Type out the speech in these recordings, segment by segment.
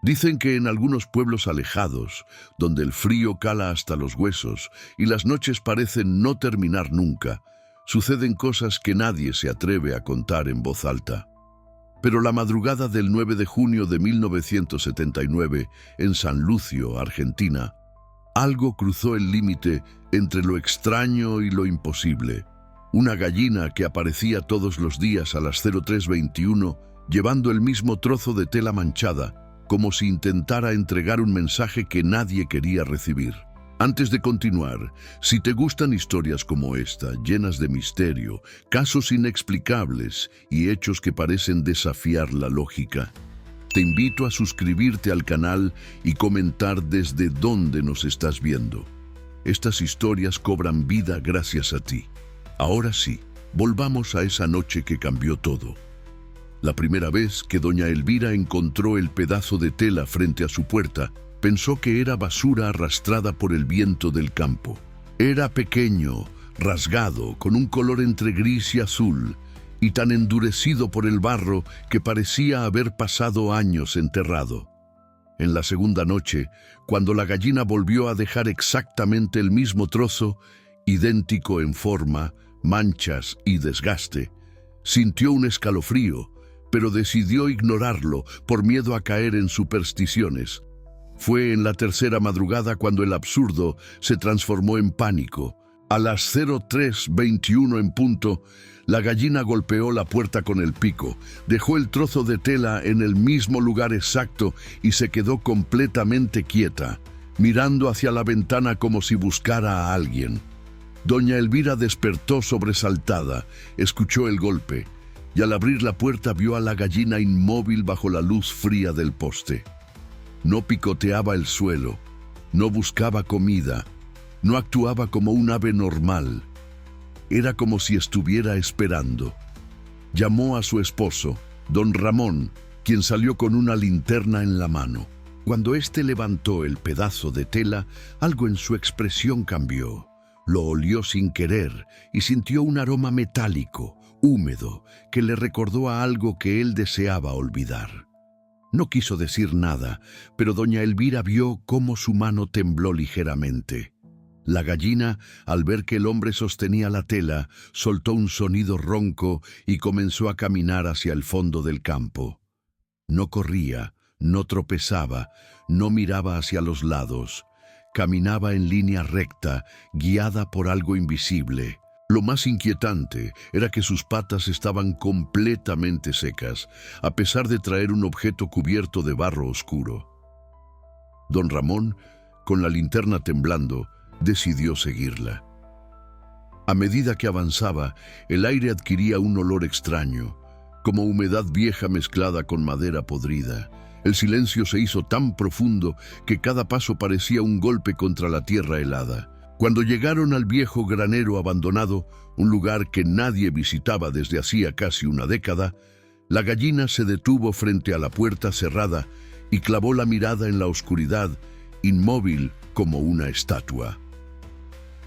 Dicen que en algunos pueblos alejados, donde el frío cala hasta los huesos y las noches parecen no terminar nunca, suceden cosas que nadie se atreve a contar en voz alta. Pero la madrugada del 9 de junio de 1979, en San Lucio, Argentina, algo cruzó el límite entre lo extraño y lo imposible. Una gallina que aparecía todos los días a las 03:21 llevando el mismo trozo de tela manchada, como si intentara entregar un mensaje que nadie quería recibir. Antes de continuar, si te gustan historias como esta, llenas de misterio, casos inexplicables y hechos que parecen desafiar la lógica, te invito a suscribirte al canal y comentar desde dónde nos estás viendo. Estas historias cobran vida gracias a ti. Ahora sí, volvamos a esa noche que cambió todo. La primera vez que doña Elvira encontró el pedazo de tela frente a su puerta, pensó que era basura arrastrada por el viento del campo. Era pequeño, rasgado, con un color entre gris y azul, y tan endurecido por el barro que parecía haber pasado años enterrado. En la segunda noche, cuando la gallina volvió a dejar exactamente el mismo trozo, idéntico en forma, manchas y desgaste, sintió un escalofrío, pero decidió ignorarlo por miedo a caer en supersticiones. Fue en la tercera madrugada cuando el absurdo se transformó en pánico. A las 03:21 en punto, la gallina golpeó la puerta con el pico, dejó el trozo de tela en el mismo lugar exacto y se quedó completamente quieta, mirando hacia la ventana como si buscara a alguien. Doña Elvira despertó sobresaltada, escuchó el golpe y al abrir la puerta vio a la gallina inmóvil bajo la luz fría del poste. No picoteaba el suelo, no buscaba comida, no actuaba como un ave normal. Era como si estuviera esperando. Llamó a su esposo, don Ramón, quien salió con una linterna en la mano. Cuando éste levantó el pedazo de tela, algo en su expresión cambió. Lo olió sin querer y sintió un aroma metálico, húmedo, que le recordó a algo que él deseaba olvidar. No quiso decir nada, pero doña Elvira vio cómo su mano tembló ligeramente. La gallina, al ver que el hombre sostenía la tela, soltó un sonido ronco y comenzó a caminar hacia el fondo del campo. No corría, no tropezaba, no miraba hacia los lados. Caminaba en línea recta, guiada por algo invisible. Lo más inquietante era que sus patas estaban completamente secas, a pesar de traer un objeto cubierto de barro oscuro. Don Ramón, con la linterna temblando, decidió seguirla. A medida que avanzaba, el aire adquiría un olor extraño, como humedad vieja mezclada con madera podrida. El silencio se hizo tan profundo que cada paso parecía un golpe contra la tierra helada. Cuando llegaron al viejo granero abandonado, un lugar que nadie visitaba desde hacía casi una década, la gallina se detuvo frente a la puerta cerrada y clavó la mirada en la oscuridad, inmóvil como una estatua.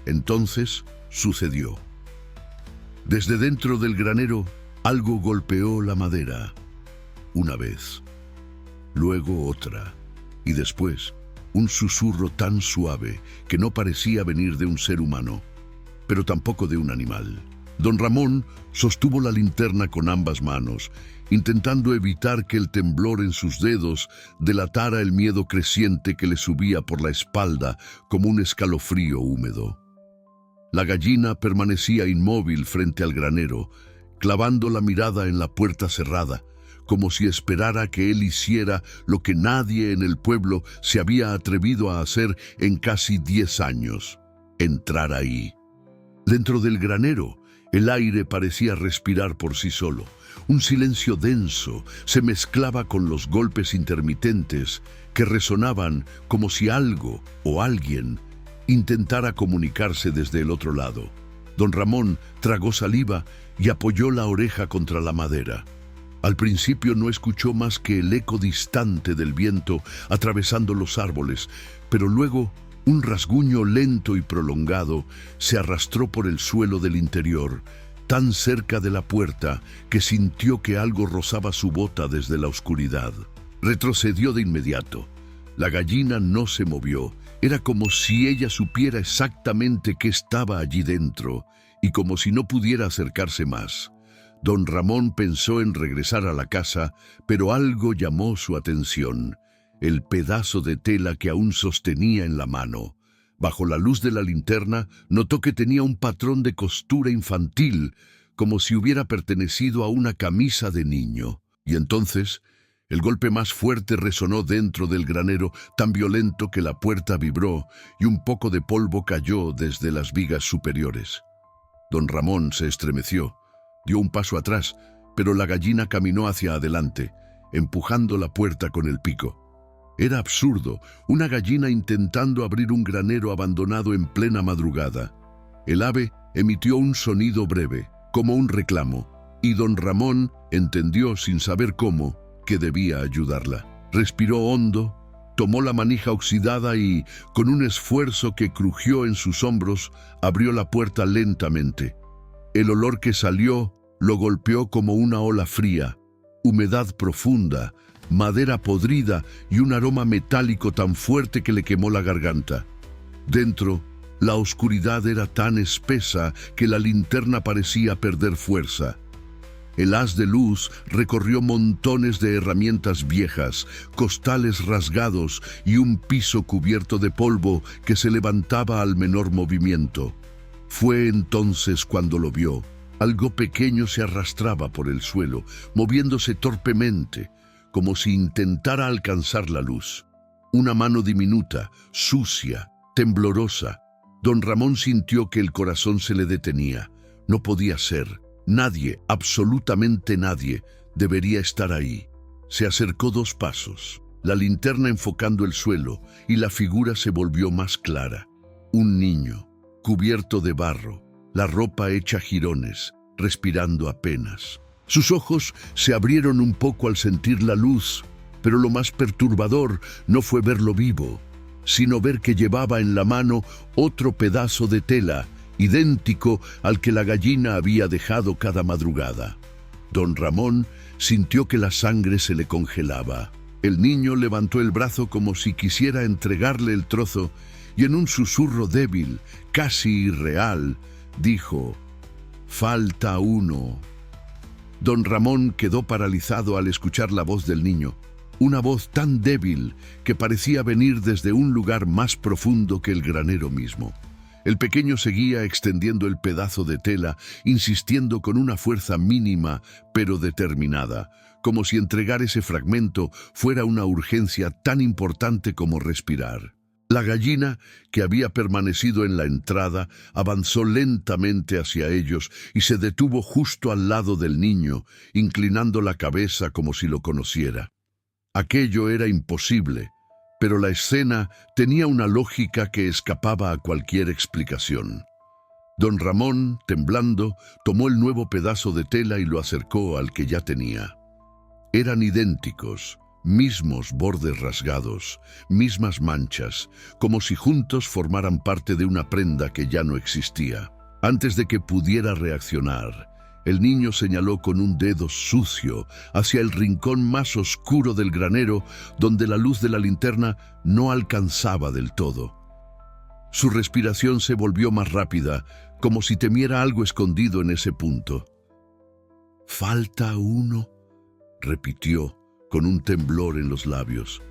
Entonces sucedió. Desde dentro del granero, algo golpeó la madera. Una vez, luego otra, y después un susurro tan suave que no parecía venir de un ser humano, pero tampoco de un animal. Don Ramón sostuvo la linterna con ambas manos, intentando evitar que el temblor en sus dedos delatara el miedo creciente que le subía por la espalda como un escalofrío húmedo. La gallina permanecía inmóvil frente al granero, clavando la mirada en la puerta cerrada, como si esperara que él hiciera lo que nadie en el pueblo se había atrevido a hacer en casi 10 años, entrar ahí. Dentro del granero, el aire parecía respirar por sí solo. Un silencio denso se mezclaba con los golpes intermitentes que resonaban como si algo o alguien intentara comunicarse desde el otro lado. Don Ramón tragó saliva y apoyó la oreja contra la madera. Al principio no escuchó más que el eco distante del viento atravesando los árboles, pero luego un rasguño lento y prolongado se arrastró por el suelo del interior, tan cerca de la puerta que sintió que algo rozaba su bota desde la oscuridad. Retrocedió de inmediato. La gallina no se movió. Era como si ella supiera exactamente qué estaba allí dentro y como si no pudiera acercarse más. Don Ramón pensó en regresar a la casa, pero algo llamó su atención: el pedazo de tela que aún sostenía en la mano. Bajo la luz de la linterna, notó que tenía un patrón de costura infantil, como si hubiera pertenecido a una camisa de niño. Y entonces, el golpe más fuerte resonó dentro del granero, tan violento que la puerta vibró y un poco de polvo cayó desde las vigas superiores. Don Ramón se estremeció, dio un paso atrás, pero la gallina caminó hacia adelante, empujando la puerta con el pico. Era absurdo, una gallina intentando abrir un granero abandonado en plena madrugada. El ave emitió un sonido breve, como un reclamo, y don Ramón entendió sin saber cómo que debía ayudarla. Respiró hondo, tomó la manija oxidada y, con un esfuerzo que crujió en sus hombros, abrió la puerta lentamente. El olor que salió lo golpeó como una ola fría, humedad profunda, madera podrida y un aroma metálico tan fuerte que le quemó la garganta. Dentro, la oscuridad era tan espesa que la linterna parecía perder fuerza. El haz de luz recorrió montones de herramientas viejas, costales rasgados y un piso cubierto de polvo que se levantaba al menor movimiento. Fue entonces cuando lo vio. Algo pequeño se arrastraba por el suelo, moviéndose torpemente, como si intentara alcanzar la luz. Una mano diminuta, sucia, temblorosa. Don Ramón sintió que el corazón se le detenía. No podía ser. Nadie, absolutamente nadie, debería estar ahí. Se acercó 2 pasos, la linterna enfocando el suelo, y la figura se volvió más clara. Un niño, cubierto de barro, la ropa hecha jirones, respirando apenas. Sus ojos se abrieron un poco al sentir la luz, pero lo más perturbador no fue verlo vivo, sino ver que llevaba en la mano otro pedazo de tela, idéntico al que la gallina había dejado cada madrugada. Don Ramón sintió que la sangre se le congelaba. El niño levantó el brazo como si quisiera entregarle el trozo y en un susurro débil, casi irreal, dijo: «Falta uno». Don Ramón quedó paralizado al escuchar la voz del niño, una voz tan débil que parecía venir desde un lugar más profundo que el granero mismo. El pequeño seguía extendiendo el pedazo de tela, insistiendo con una fuerza mínima pero determinada, como si entregar ese fragmento fuera una urgencia tan importante como respirar. La gallina, que había permanecido en la entrada, avanzó lentamente hacia ellos y se detuvo justo al lado del niño, inclinando la cabeza como si lo conociera. Aquello era imposible, pero la escena tenía una lógica que escapaba a cualquier explicación. Don Ramón, temblando, tomó el nuevo pedazo de tela y lo acercó al que ya tenía. Eran idénticos, mismos bordes rasgados, mismas manchas, como si juntos formaran parte de una prenda que ya no existía. Antes de que pudiera reaccionar, el niño señaló con un dedo sucio hacia el rincón más oscuro del granero, donde la luz de la linterna no alcanzaba del todo. Su respiración se volvió más rápida, como si temiera algo escondido en ese punto. «Falta uno», repitió, con un temblor en los labios.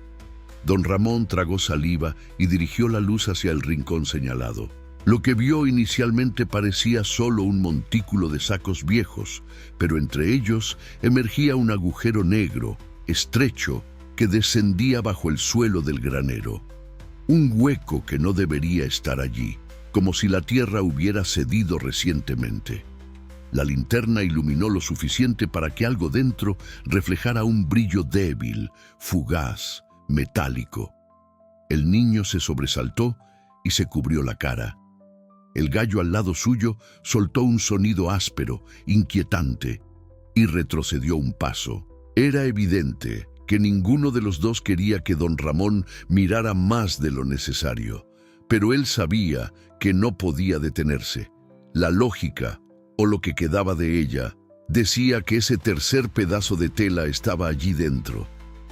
Don Ramón tragó saliva y dirigió la luz hacia el rincón señalado. Lo que vio inicialmente parecía solo un montículo de sacos viejos, pero entre ellos emergía un agujero negro, estrecho, que descendía bajo el suelo del granero. Un hueco que no debería estar allí, como si la tierra hubiera cedido recientemente. La linterna iluminó lo suficiente para que algo dentro reflejara un brillo débil, fugaz, metálico. El niño se sobresaltó y se cubrió la cara. El gallo al lado suyo soltó un sonido áspero, inquietante, y retrocedió un paso. Era evidente que ninguno de los dos quería que don Ramón mirara más de lo necesario, pero él sabía que no podía detenerse. La lógica, o lo que quedaba de ella, decía que ese tercer pedazo de tela estaba allí dentro.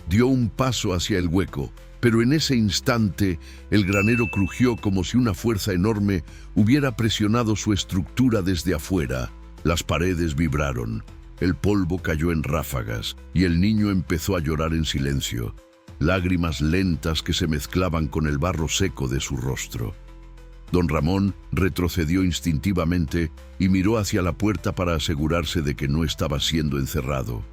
dio un paso hacia el hueco, pero en ese instante el granero crujió como si una fuerza enorme hubiera presionado su estructura desde afuera. Las paredes vibraron, el polvo cayó en ráfagas y el niño empezó a llorar en silencio, lágrimas lentas que se mezclaban con el barro seco de su rostro. Don Ramón retrocedió instintivamente y miró hacia la puerta para asegurarse de que no estaba siendo encerrado.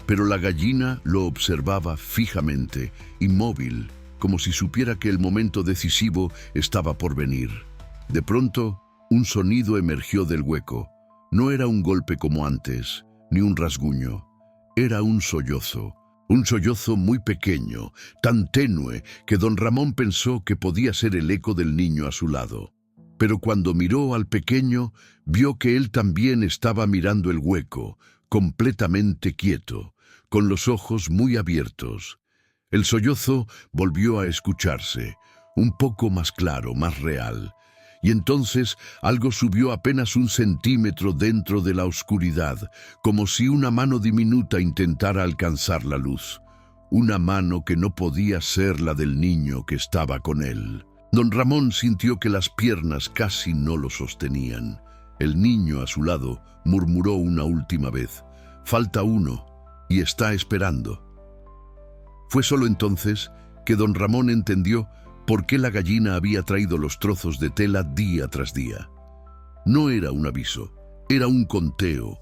Pero la gallina lo observaba fijamente, inmóvil, como si supiera que el momento decisivo estaba por venir. De pronto, un sonido emergió del hueco. No era un golpe como antes, ni un rasguño. Era un sollozo muy pequeño, tan tenue que don Ramón pensó que podía ser el eco del niño a su lado. Pero cuando miró al pequeño, vio que él también estaba mirando el hueco, completamente quieto, con los ojos muy abiertos. El sollozo volvió a escucharse, un poco más claro, más real. Y entonces algo subió apenas 1 centímetro dentro de la oscuridad, como si una mano diminuta intentara alcanzar la luz. Una mano que no podía ser la del niño que estaba con él. Don Ramón sintió que las piernas casi no lo sostenían. El niño a su lado murmuró una última vez: «Falta uno, y está esperando». Fue solo entonces que don Ramón entendió por qué la gallina había traído los trozos de tela día tras día. No era un aviso, era un conteo.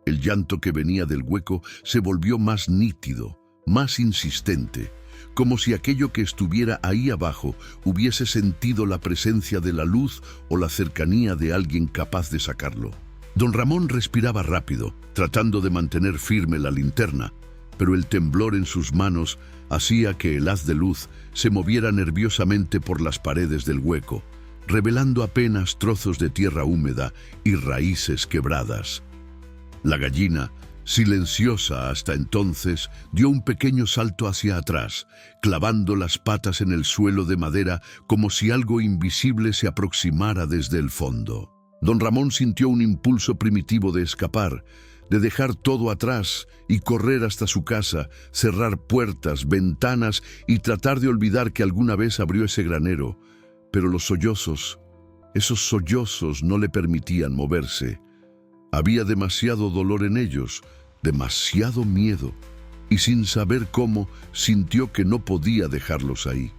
El llanto que venía del hueco se volvió más nítido, más insistente, como si aquello que estuviera ahí abajo hubiese sentido la presencia de la luz o la cercanía de alguien capaz de sacarlo. Don Ramón respiraba rápido, tratando de mantener firme la linterna, pero el temblor en sus manos hacía que el haz de luz se moviera nerviosamente por las paredes del hueco, revelando apenas trozos de tierra húmeda y raíces quebradas. La gallina, silenciosa hasta entonces, dio un pequeño salto hacia atrás, clavando las patas en el suelo de madera como si algo invisible se aproximara desde el fondo. Don Ramón sintió un impulso primitivo de escapar, de dejar todo atrás y correr hasta su casa, cerrar puertas, ventanas y tratar de olvidar que alguna vez abrió ese granero. Pero los sollozos, esos sollozos no le permitían moverse. Había demasiado dolor en ellos, demasiado miedo, y sin saber cómo, sintió que no podía dejarlos ahí.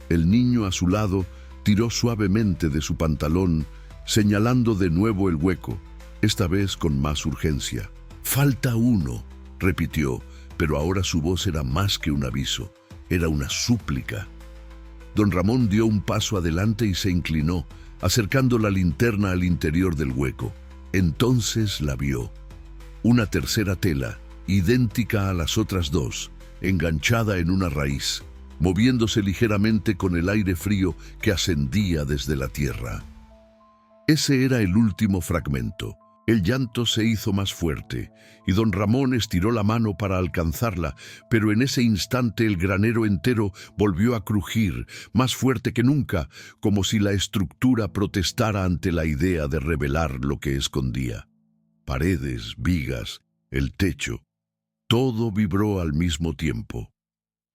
El niño a su lado tiró suavemente de su pantalón, señalando de nuevo el hueco, esta vez con más urgencia. «Falta uno», repitió, pero ahora su voz era más que un aviso, era una súplica. Don Ramón dio un paso adelante y se inclinó, acercando la linterna al interior del hueco. Entonces la vio. Una tercera tela, idéntica a las otras dos, enganchada en una raíz, moviéndose ligeramente con el aire frío que ascendía desde la tierra. Ese era el último fragmento. El llanto se hizo más fuerte, y don Ramón estiró la mano para alcanzarla, pero en ese instante el granero entero volvió a crujir, más fuerte que nunca, como si la estructura protestara ante la idea de revelar lo que escondía. Paredes, vigas, el techo, todo vibró al mismo tiempo.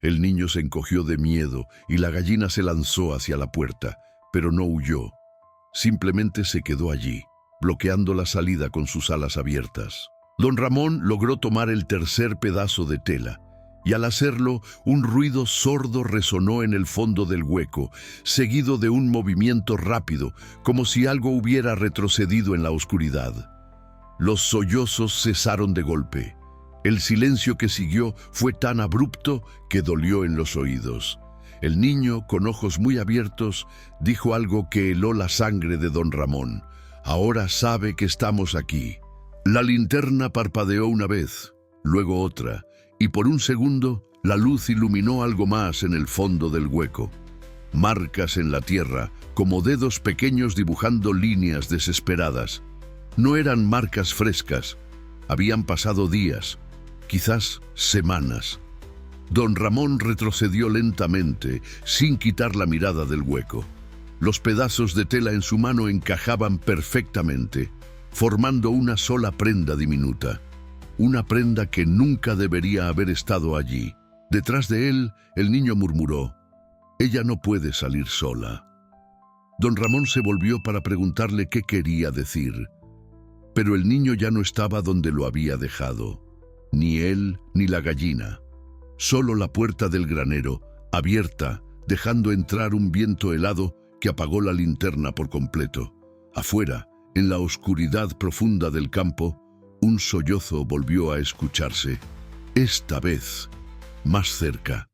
El niño se encogió de miedo y la gallina se lanzó hacia la puerta, pero no huyó. Simplemente se quedó allí, bloqueando la salida con sus alas abiertas. Don Ramón logró tomar el tercer pedazo de tela, y al hacerlo, un ruido sordo resonó en el fondo del hueco, seguido de un movimiento rápido, como si algo hubiera retrocedido en la oscuridad. Los sollozos cesaron de golpe. El silencio que siguió fue tan abrupto que dolió en los oídos. El niño, con ojos muy abiertos, dijo algo que heló la sangre de don Ramón. «Ahora sabe que estamos aquí». La linterna parpadeó una vez, luego otra, y por un segundo la luz iluminó algo más en el fondo del hueco. Marcas en la tierra, como dedos pequeños dibujando líneas desesperadas. No eran marcas frescas, habían pasado días, quizás semanas. Don Ramón retrocedió lentamente, sin quitar la mirada del hueco. Los pedazos de tela en su mano encajaban perfectamente, formando una sola prenda diminuta, una prenda que nunca debería haber estado allí. Detrás de él, el niño murmuró: «Ella no puede salir sola». Don Ramón se volvió para preguntarle qué quería decir, pero el niño ya no estaba donde lo había dejado. Ni él ni la gallina. Solo la puerta del granero, abierta, dejando entrar un viento helado que apagó la linterna por completo. Afuera, en la oscuridad profunda del campo, un sollozo volvió a escucharse. Esta vez, más cerca.